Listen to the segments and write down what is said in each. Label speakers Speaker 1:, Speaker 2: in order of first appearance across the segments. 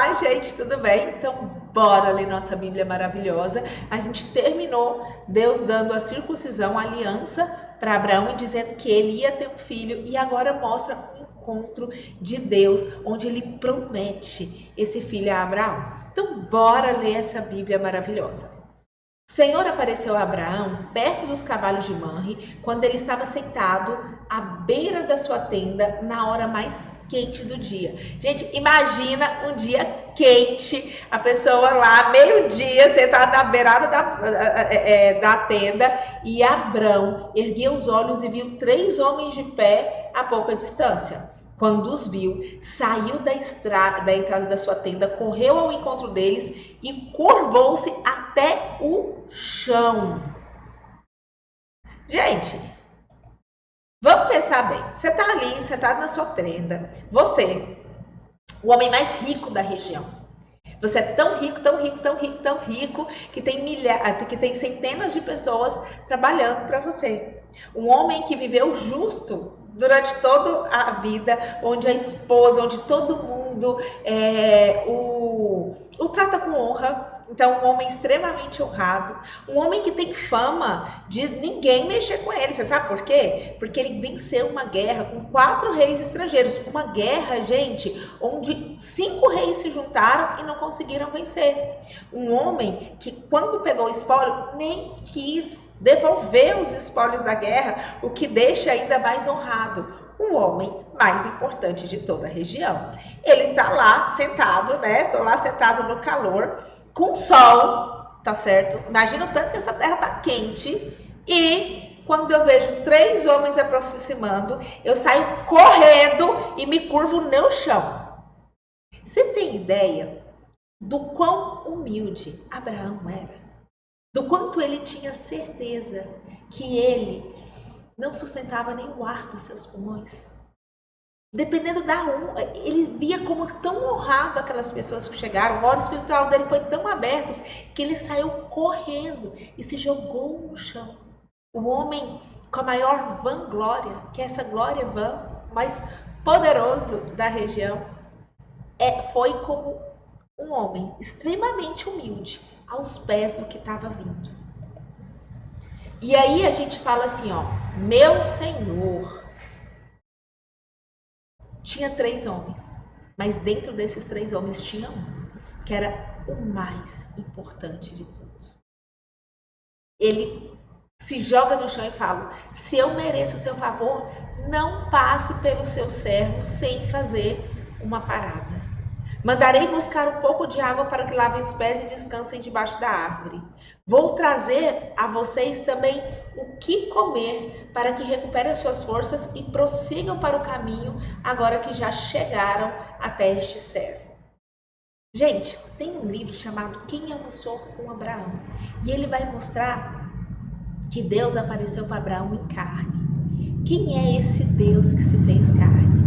Speaker 1: Olá, gente, tudo bem? Então, bora ler nossa Bíblia maravilhosa. A gente terminou Deus dando a circuncisão, a aliança para Abraão e dizendo que ele ia ter um filho, e agora mostra um encontro de Deus, onde ele promete esse filho a Abraão. Então, bora ler essa Bíblia maravilhosa. O Senhor apareceu a Abraão perto dos cavalos de Manre, quando ele estava sentado à beira da sua tenda na hora mais quente do dia. Gente, imagina um dia quente, a pessoa lá, meio-dia, sentada na beirada da tenda, e Abraão ergueu os olhos e viu 3 homens de pé a pouca distância. Quando os viu, saiu da entrada da sua tenda, correu ao encontro deles e curvou-se até o chão. Gente, vamos pensar bem. Você está ali, sentado na sua tenda. Você, o homem mais rico da região. Você é tão rico, tão rico, tão rico, tão rico, que tem centenas de pessoas trabalhando para você. Um homem que viveu justo durante toda a vida, onde a esposa, onde todo mundo o trata com honra. Então, um homem extremamente honrado, um homem que tem fama de ninguém mexer com ele. Você sabe por quê? Porque ele venceu uma guerra com 4 reis estrangeiros. Uma guerra, gente, onde 5 reis se juntaram e não conseguiram vencer. Um homem que, quando pegou o espólio, nem quis devolver os espólios da guerra, o que deixa ainda mais honrado. O homem mais importante de toda a região. Ele tá lá sentado, né? Tô lá sentado no calor, com sol, tá certo? Imagina o tanto que essa terra tá quente. E quando eu vejo 3 homens aproximando, eu saio correndo e me curvo no chão. Você tem ideia do quão humilde Abraão era? Do quanto ele tinha certeza que ele não sustentava nem o ar dos seus pulmões? Dependendo da honra, ele via como tão honrado aquelas pessoas que chegaram. O olho espiritual dele foi tão aberto que ele saiu correndo e se jogou no chão. O homem com a maior vanglória, que é essa glória vã, mais poderoso da região, foi como um homem extremamente humilde aos pés do que estava vindo. E aí a gente fala assim, ó, meu Senhor. Tinha 3 homens, mas dentro desses 3 homens tinha um, que era o mais importante de todos. Ele se joga no chão e fala, se eu mereço o seu favor, não passe pelo seu servo sem fazer uma parada. Mandarei buscar um pouco de água para que lavem os pés e descansem debaixo da árvore. Vou trazer a vocês também o que comer, para que recuperem as suas forças e prossigam para o caminho, agora que já chegaram até este servo. Gente, tem um livro chamado Quem Almoçou com Abraão? E ele vai mostrar que Deus apareceu para Abraão em carne. Quem é esse Deus que se fez carne?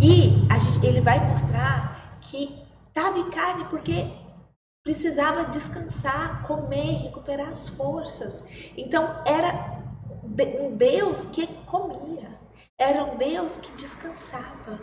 Speaker 1: E ele vai mostrar que estava em carne porque precisava descansar, comer, recuperar as forças. Então era um Deus que comia, era um Deus que descansava.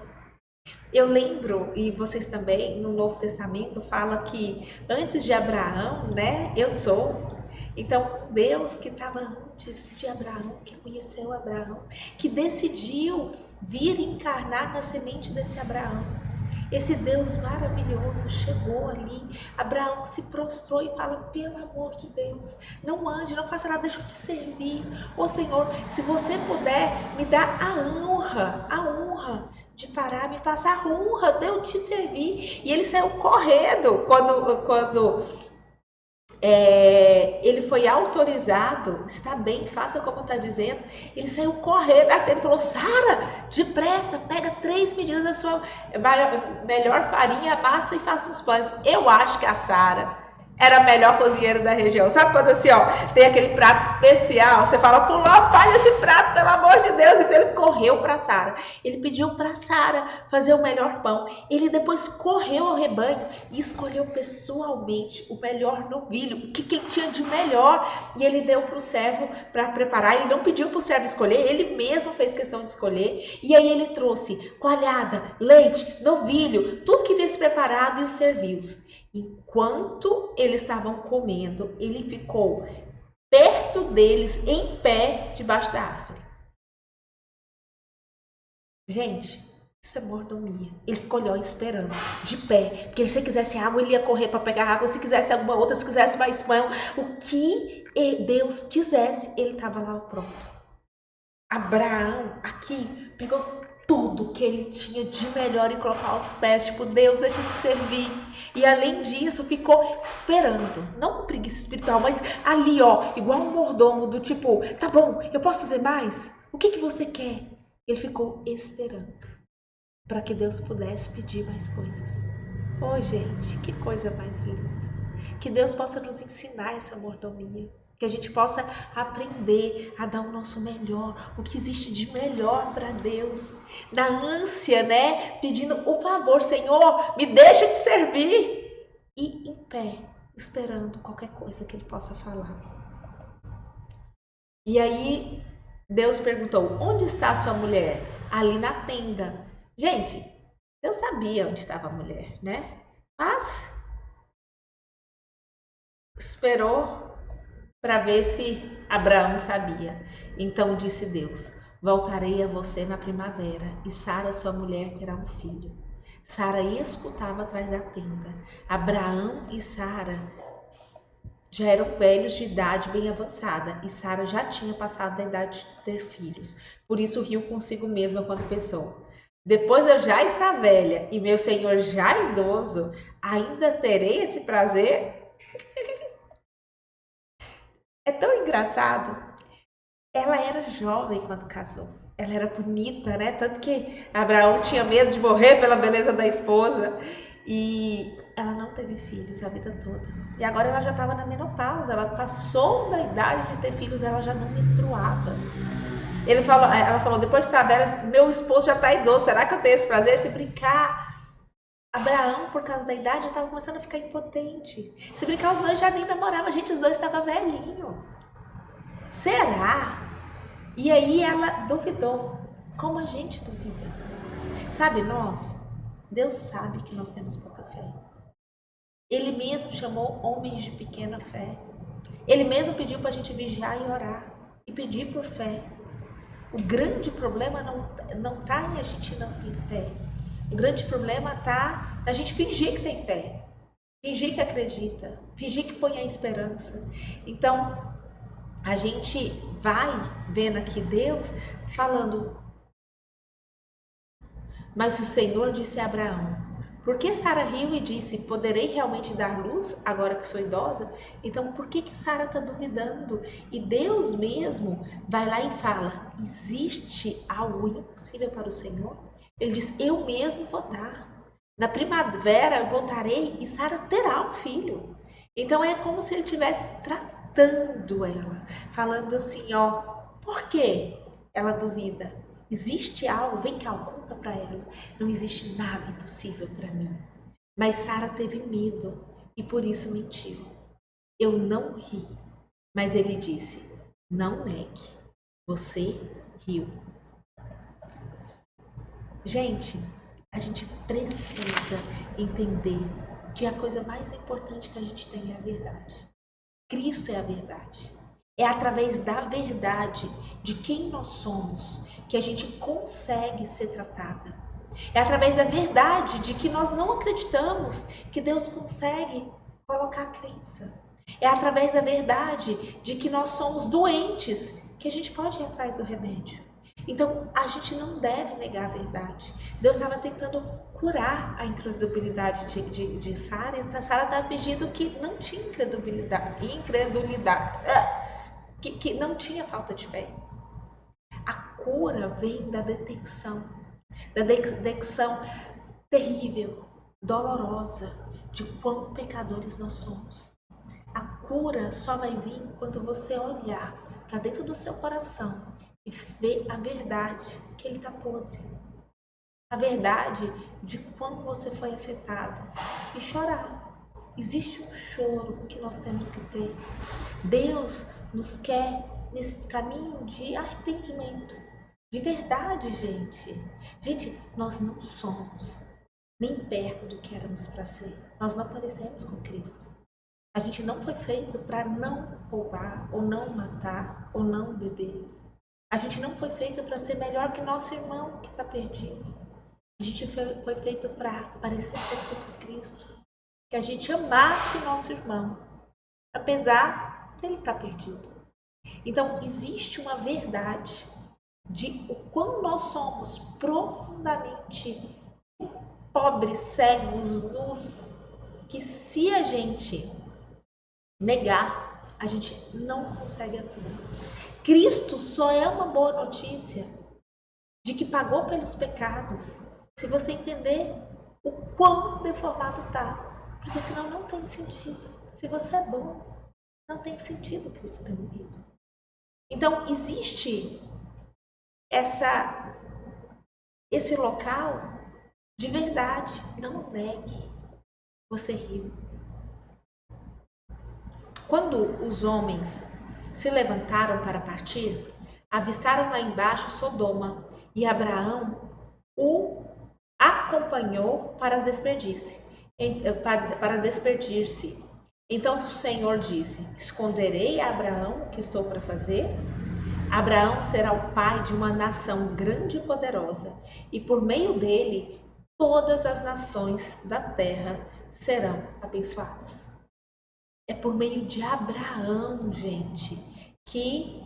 Speaker 1: Eu lembro, e vocês também, no Novo Testamento, fala que antes de Abraão, né, eu sou. Então, Deus que estava antes de Abraão, que conheceu Abraão, que decidiu vir encarnar na semente desse Abraão. Esse Deus maravilhoso chegou ali, Abraão se prostrou e fala, pelo amor de Deus, não ande, não faça nada, deixa eu te servir. Ô Senhor, se você puder, me dá a honra de parar, me faça a honra de eu te servir. E ele saiu correndo quando ele foi autorizado, está bem, faça como está dizendo. Ele saiu correndo, ele falou, Sara, depressa, pega 3 medidas da sua melhor farinha, massa e faça os pães. Eu acho que a Sara era a melhor cozinheira da região. Sabe quando assim, ó, tem aquele prato especial, você fala, fulano, faz esse prato, pelo amor de Deus. Então ele correu para Sara. Ele pediu para Sara fazer o melhor pão. Ele depois correu ao rebanho e escolheu pessoalmente o melhor novilho, o que ele tinha de melhor. E ele deu para o servo para preparar. Ele não pediu para o servo escolher, ele mesmo fez questão de escolher. E aí ele trouxe coalhada, leite, novilho, tudo que viesse preparado e os serviu. Enquanto eles estavam comendo, ele ficou perto deles, em pé, debaixo da árvore. Gente, isso é mordomia. Ele ficou olhando, esperando, de pé. Porque se ele quisesse água, ele ia correr para pegar água. Se quisesse alguma outra, se quisesse mais pão. O que Deus quisesse, ele estava lá pronto. Abraão, aqui, pegou tudo que ele tinha de melhor e colocou aos pés. Tipo, Deus, deixa eu te servir. E além disso, ficou esperando. Não com preguiça espiritual, mas ali, ó, igual um mordomo do tipo, tá bom, eu posso fazer mais? O que você quer? Ele ficou esperando para que Deus pudesse pedir mais coisas. Oh, gente, que coisa mais linda. Que Deus possa nos ensinar essa mordomia. Que a gente possa aprender a dar o nosso melhor, o que existe de melhor para Deus. Na ânsia, né? Pedindo o favor, Senhor, me deixa te servir. E em pé, esperando qualquer coisa que ele possa falar. E aí, Deus perguntou, onde está sua mulher? Ali na tenda. Gente, Deus sabia onde estava a mulher, né? Mas esperou para ver se Abraão sabia. Então disse Deus, voltarei a você na primavera e Sara, sua mulher, terá um filho. Sara escutava atrás da tenda. Abraão e Sara já eram velhos de idade bem avançada e Sara já tinha passado da idade de ter filhos. Por isso riu consigo mesma quando pensou, depois eu já estar velha e meu senhor já idoso, ainda terei esse prazer? É tão engraçado. Ela era jovem quando casou. Ela era bonita, né? Tanto que Abraão tinha medo de morrer pela beleza da esposa. E ela não teve filhos a vida toda. E agora ela já estava na menopausa. Ela passou da idade de ter filhos, ela já não menstruava. Ela falou, depois de estar velha, meu esposo já está idoso. Será que eu tenho esse prazer? Se brincar... Abraão, por causa da idade, já estava começando a ficar impotente. Se brincar, os dois já nem namoravam. Gente, os dois estavam velhinhos. Será? E aí ela duvidou. Como a gente duvida? Sabe, Deus sabe que nós temos pouca fé. Ele mesmo chamou homens de pequena fé. Ele mesmo pediu para a gente vigiar e orar. E pedir por fé. O grande problema não está em a gente não ter fé. O grande problema está na gente fingir que tem fé, fingir que acredita, fingir que põe a esperança. Então, a gente vai vendo aqui Deus falando, mas o Senhor disse a Abraão, por que Sara riu e disse, poderei realmente dar luz agora que sou idosa? Então, por que Sara está duvidando? E Deus mesmo vai lá e fala, existe algo impossível para o Senhor? Ele diz, eu mesmo vou dar. Na primavera eu voltarei e Sara terá um filho. Então é como se ele estivesse tratando ela, falando assim, ó, por que ela duvida? Existe algo? Vem cá, conta para ela. Não existe nada impossível para mim. Mas Sara teve medo e por isso mentiu. Eu não ri. Mas ele disse, não negue. Você riu. Gente, a gente precisa entender que a coisa mais importante que a gente tem é a verdade. Cristo é a verdade. É através da verdade de quem nós somos que a gente consegue ser tratada. É através da verdade de que nós não acreditamos que Deus consegue colocar a crença. É através da verdade de que nós somos doentes que a gente pode ir atrás do remédio. Então, a gente não deve negar a verdade. Deus estava tentando curar a incredulidade de Sara. Então, Sara estava pedindo que não tinha incredulidade, que não tinha falta de fé. A cura vem da detecção terrível, dolorosa, de quão pecadores nós somos. A cura só vai vir quando você olhar para dentro do seu coração e ver a verdade que ele está podre. A verdade de como você foi afetado. E chorar. Existe um choro que nós temos que ter. Deus nos quer nesse caminho de arrependimento. De verdade, gente. Gente, nós não somos nem perto do que éramos para ser. Nós não parecemos com Cristo. A gente não foi feito para não roubar, ou não matar, ou não beber. A gente não foi feito para ser melhor que nosso irmão que está perdido. A gente foi feito para parecer pouco com Cristo. Que a gente amasse nosso irmão, apesar dele estar perdido. Então, existe uma verdade de o quão nós somos profundamente pobres, cegos, nus, que se a gente negar, a gente não consegue atuar. Cristo só é uma boa notícia de que pagou pelos pecados, se você entender o quão deformado está, porque senão não tem sentido. Se você é bom, não tem sentido Cristo ter morrido. Então, existe esse local de verdade. Não negue. Você riu. Quando os homens se levantaram para partir, avistaram lá embaixo Sodoma, e Abraão o acompanhou para despedir-se. Então o Senhor disse: esconderei a Abraão o que estou para fazer? Abraão será o pai de uma nação grande e poderosa, e por meio dele todas as nações da terra serão abençoadas. É por meio de Abraão, gente, que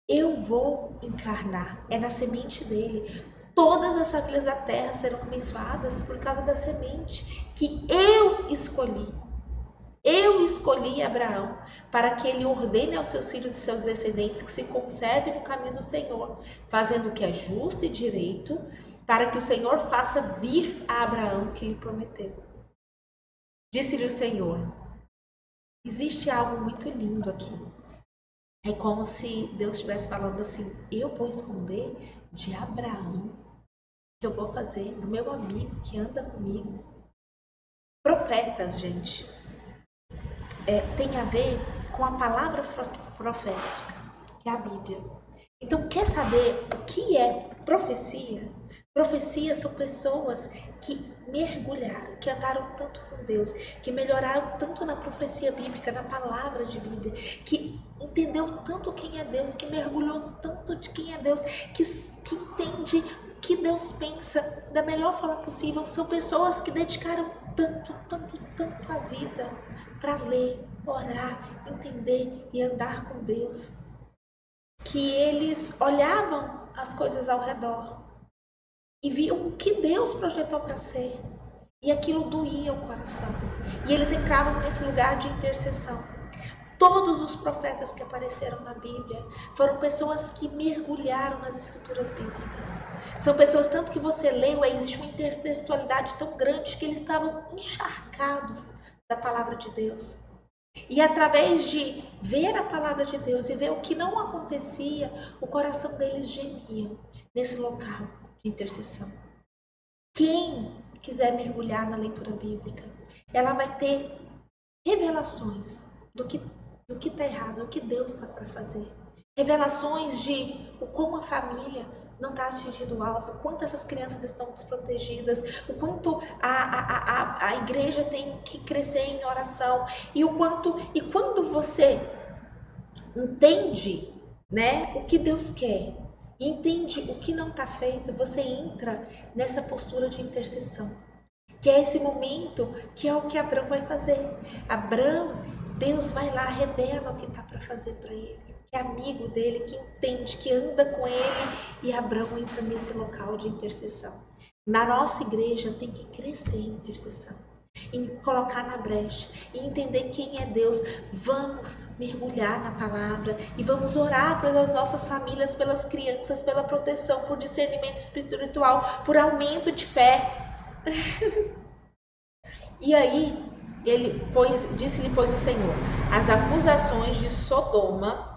Speaker 1: eu vou encarnar. É na semente dele. Todas as famílias da terra serão abençoadas por causa da semente que eu escolhi. Eu escolhi Abraão para que ele ordene aos seus filhos e seus descendentes que se conservem no caminho do Senhor, fazendo o que é justo e direito, para que o Senhor faça vir a Abraão que lhe prometeu. Disse-lhe o Senhor: existe algo muito lindo aqui. É como se Deus estivesse falando assim: eu vou esconder de Abraão, que eu vou fazer do meu amigo que anda comigo. Profetas, gente, tem a ver com a palavra profética, que é a Bíblia. Então, quer saber o que é profecia? Profecia são pessoas que mergulharam, que andaram tanto com Deus, que melhoraram tanto na profecia bíblica, na palavra de Bíblia, que entendeu tanto quem é Deus, que mergulhou tanto de quem é Deus, que entende o que Deus pensa da melhor forma possível. São pessoas que dedicaram tanto a vida para ler, orar, entender e andar com Deus, que eles olhavam as coisas ao redor e viam o que Deus projetou para ser, e aquilo doía o coração, e eles entravam nesse lugar de intercessão. Todos os profetas que apareceram na Bíblia foram pessoas que mergulharam nas escrituras bíblicas. São pessoas, tanto que você leu, existe uma intertextualidade tão grande que eles estavam encharcados da palavra de Deus. E através de ver a palavra de Deus e ver o que não acontecia, o coração deles gemia nesse local de intercessão. Quem quiser mergulhar na leitura bíblica, ela vai ter revelações do que está errado, do que Deus está para fazer. Revelações de como a família não está atingindo o alvo, o quanto essas crianças estão desprotegidas, o quanto a igreja tem que crescer em oração, e quando você entende, né, o que Deus quer, e entende o que não está feito, você entra nessa postura de intercessão, que é esse momento que é o que Abraão vai fazer. Abraão, Deus vai lá, revela o que está para fazer para ele, que é amigo dele, que entende, que anda com ele, e Abraão entra nesse local de intercessão. Na nossa igreja tem que crescer em intercessão, em colocar na brecha e entender quem é Deus. Vamos mergulhar na palavra e vamos orar pelas nossas famílias, pelas crianças, pela proteção, por discernimento espiritual, por aumento de fé. E aí, disse-lhe, pois, o Senhor: as acusações de Sodoma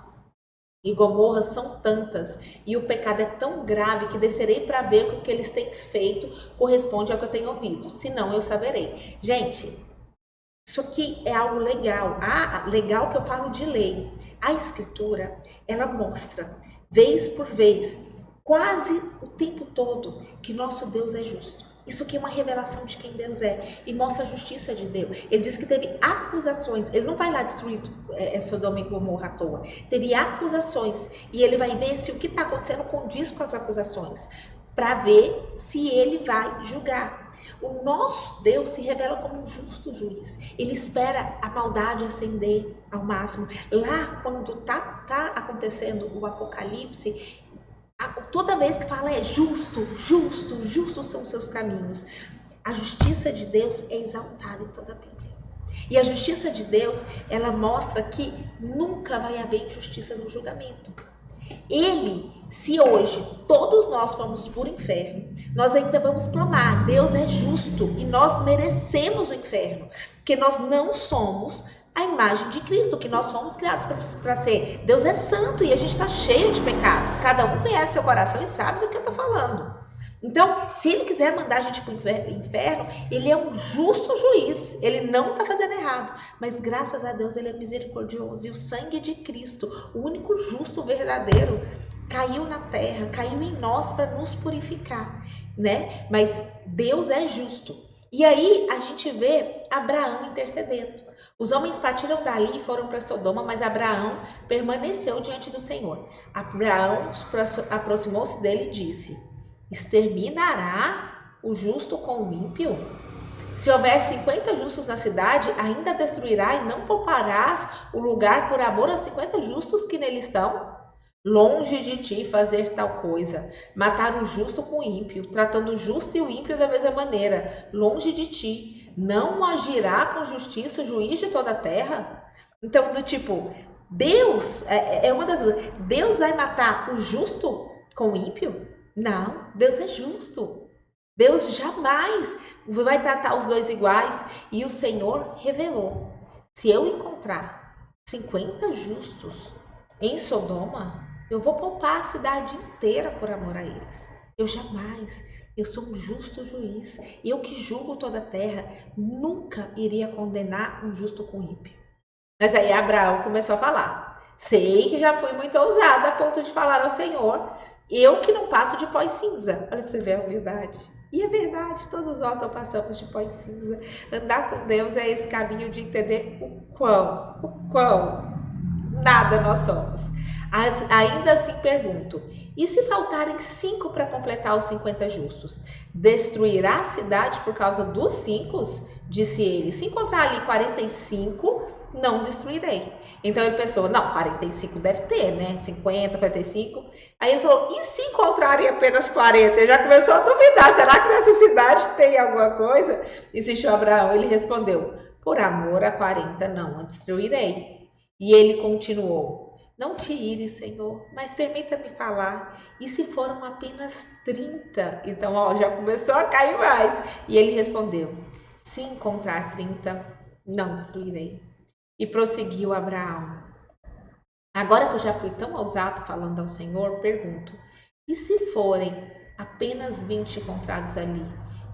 Speaker 1: e Gomorra são tantas, e o pecado é tão grave, que descerei para ver o que eles têm feito corresponde ao que eu tenho ouvido, senão eu saberei. Gente, isso aqui é algo legal. Legal que eu falo de lei. A Escritura, ela mostra, vez por vez, quase o tempo todo, que nosso Deus é justo. Isso aqui é uma revelação de quem Deus é e mostra a justiça de Deus. Ele diz que teve acusações. Ele não vai lá destruir Sodoma e Gomorra à toa. Teve acusações e ele vai ver se o que está acontecendo condiz com as acusações, para ver se ele vai julgar. O nosso Deus se revela como um justo juiz. Ele espera a maldade ascender ao máximo. Lá, quando tá acontecendo o Apocalipse, toda vez que fala é justo, justo, justos são os seus caminhos. A justiça de Deus é exaltada em toda a Bíblia. E a justiça de Deus, ela mostra que nunca vai haver injustiça no julgamento. Ele, se hoje todos nós formos por inferno, nós ainda vamos clamar, Deus é justo e nós merecemos o inferno, porque nós não somos a imagem de Cristo, que nós fomos criados para ser. Deus é santo e a gente está cheio de pecado. Cada um conhece seu coração e sabe do que eu estou falando. Então, se ele quiser mandar a gente para o inferno, ele é um justo juiz, ele não está fazendo errado, mas graças a Deus ele é misericordioso e o sangue de Cristo, o único justo verdadeiro, caiu na terra, caiu em nós para nos purificar, né? Mas Deus é justo. E aí a gente vê Abraão intercedendo. Os homens partiram dali e foram para Sodoma, mas Abraão permaneceu diante do Senhor. Abraão aproximou-se dele e disse: exterminará o justo com o ímpio? Se houver 50 justos na cidade, ainda destruirá e não pouparás o lugar por amor aos 50 justos que nele estão? Longe de ti fazer tal coisa, matar o justo com o ímpio, tratando o justo e o ímpio da mesma maneira. Longe de ti, não agirá com justiça o juiz de toda a terra? Então, do tipo, Deus é uma das coisas. Deus vai matar o justo com o ímpio? Não, Deus é justo. Deus jamais vai tratar os dois iguais. E o Senhor revelou: se eu encontrar 50 justos em Sodoma, eu vou poupar a cidade inteira por amor a eles. Eu jamais. Eu sou um justo juiz. Eu que julgo toda a terra, nunca iria condenar um justo com ímpio. Mas aí Abraão começou a falar: sei que já fui muito ousada a ponto de falar ao Senhor, eu que não passo de pó e cinza. Olha para você ver a humildade. E é verdade, todos nós não passamos de pó e cinza. Andar com Deus é esse caminho de entender o quão nada nós somos. Ainda assim pergunto: e se faltarem 5 para completar os 50 justos? Destruirá a cidade por causa dos 5? Disse ele: se encontrar ali 45, não destruirei. Então ele pensou: não, 45 deve ter, né? 50, 45. Aí ele falou: e se encontrarem apenas 40? Ele já começou a duvidar: será que nessa cidade tem alguma coisa? Insistiu Abraão. Ele respondeu: por amor a 40 não a destruirei. E ele continuou: não te ires, Senhor, mas permita-me falar. E se foram apenas 30? Então, já começou a cair mais. E ele respondeu: se encontrar 30, não destruirei. E prosseguiu Abraão: agora que eu já fui tão ousado falando ao Senhor, pergunto: e se forem apenas 20 encontrados ali?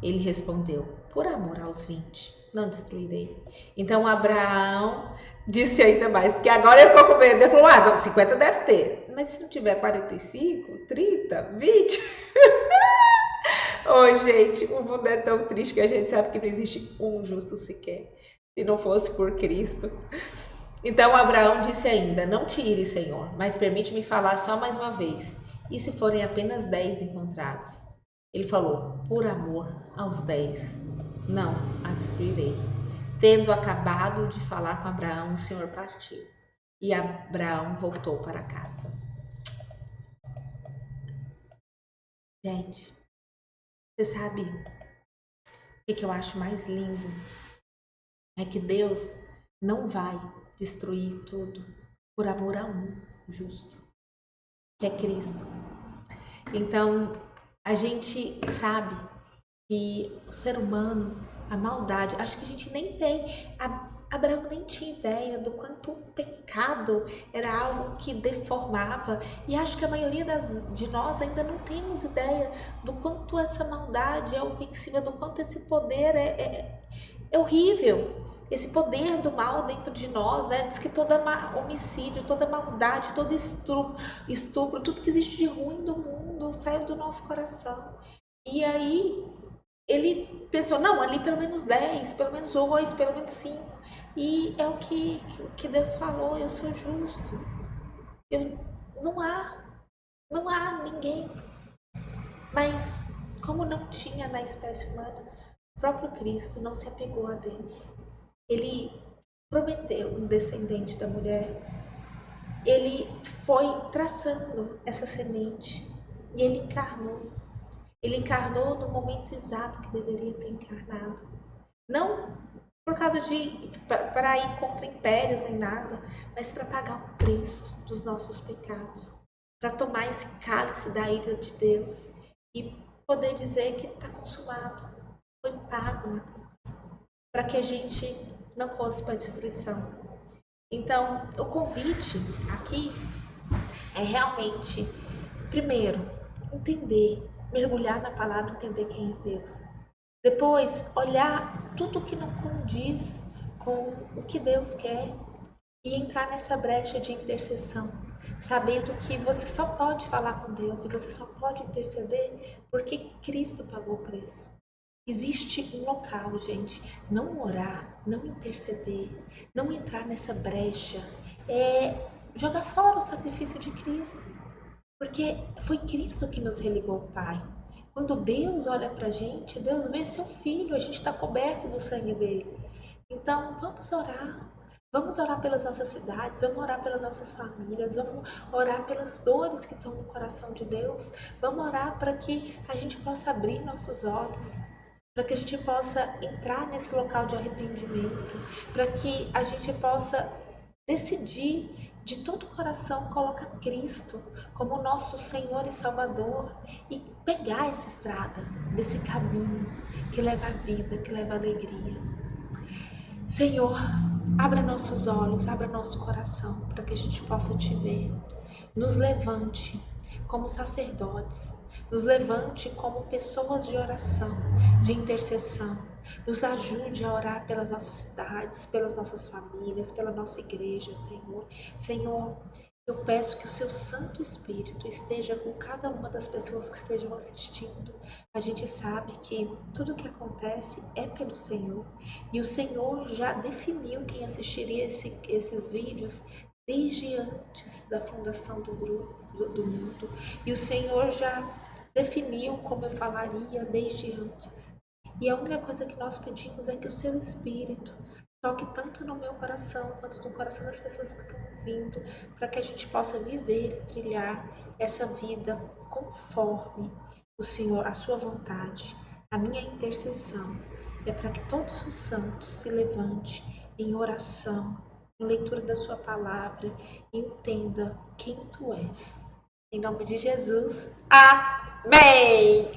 Speaker 1: Ele respondeu: por amor aos 20, não destruirei. Então Abraão disse ainda mais, porque agora ele ficou com medo. Ele falou: não, 50 deve ter, mas se não tiver 45, 30, 20? Gente, o mundo é tão triste que a gente sabe que não existe um justo sequer, se não fosse por Cristo. Então Abraão disse ainda: não te ires, Senhor, mas permite-me falar só mais uma vez. E se forem apenas 10 encontrados? Ele falou: por amor aos 10, não a destruirei. Tendo acabado de falar com Abraão, o Senhor partiu. E Abraão voltou para casa. Gente, você sabe o que eu acho mais lindo? É que Deus não vai destruir tudo por amor a um justo, que é Cristo. Então, a gente sabe que o ser humano, a maldade, acho que a gente nem tem, Abraão nem tinha ideia do quanto o pecado era algo que deformava, e acho que a maioria de nós ainda não temos ideia do quanto essa maldade é ofensiva, do quanto esse poder é horrível, esse poder do mal dentro de nós, né? Diz que todo homicídio, toda maldade, todo estupro, tudo que existe de ruim do mundo saiu do nosso coração. E aí Ele pensou, não, ali pelo menos 10, pelo menos 8, pelo menos 5. E é o que Deus falou, eu sou justo. Eu, não há, não há ninguém. Mas como não tinha na espécie humana, o próprio Cristo não se apegou a Deus. Ele prometeu um descendente da mulher. Ele foi traçando essa semente e ele encarnou. Ele encarnou no momento exato que deveria ter encarnado. Não por causa de para ir contra impérios nem nada, mas para pagar o preço dos nossos pecados, para tomar esse cálice da ira de Deus e poder dizer que está consumado, foi pago na cruz, para que a gente não fosse para a destruição. Então, o convite aqui é realmente, primeiro, entender, mergulhar na palavra, entender quem é Deus. Depois, olhar tudo que não condiz com o que Deus quer e entrar nessa brecha de intercessão, sabendo que você só pode falar com Deus e você só pode interceder porque Cristo pagou o preço. Existe um local, gente, não orar, não interceder, não entrar nessa brecha, é jogar fora o sacrifício de Cristo. Porque foi Cristo que nos religou ao Pai. Quando Deus olha para a gente, Deus vê seu filho, a gente está coberto do sangue dele. Então, vamos orar. Vamos orar pelas nossas cidades, vamos orar pelas nossas famílias, vamos orar pelas dores que estão no coração de Deus. Vamos orar para que a gente possa abrir nossos olhos, para que a gente possa entrar nesse local de arrependimento, para que a gente possa decidir de todo o coração colocar Cristo como nosso Senhor e Salvador e pegar essa estrada, desse caminho que leva à vida, que leva à alegria. Senhor, abra nossos olhos, abra nosso coração para que a gente possa te ver. Nos levante como sacerdotes, nos levante como pessoas de oração, de intercessão. Nos ajude a orar pelas nossas cidades, pelas nossas famílias, pela nossa igreja, Senhor. Senhor, eu peço que o seu Santo Espírito esteja com cada uma das pessoas que estejam assistindo. A gente sabe que tudo o que acontece é pelo Senhor. E o Senhor já definiu quem assistiria esses vídeos desde antes da fundação do mundo. E o Senhor já definiu como eu falaria desde antes. E a única coisa que nós pedimos é que o seu Espírito toque tanto no meu coração quanto no coração das pessoas que estão ouvindo, para que a gente possa viver e trilhar essa vida conforme o Senhor, a sua vontade. A minha intercessão é para que todos os santos se levantem em oração, em leitura da sua palavra, e entenda quem tu és. Em nome de Jesus, amém!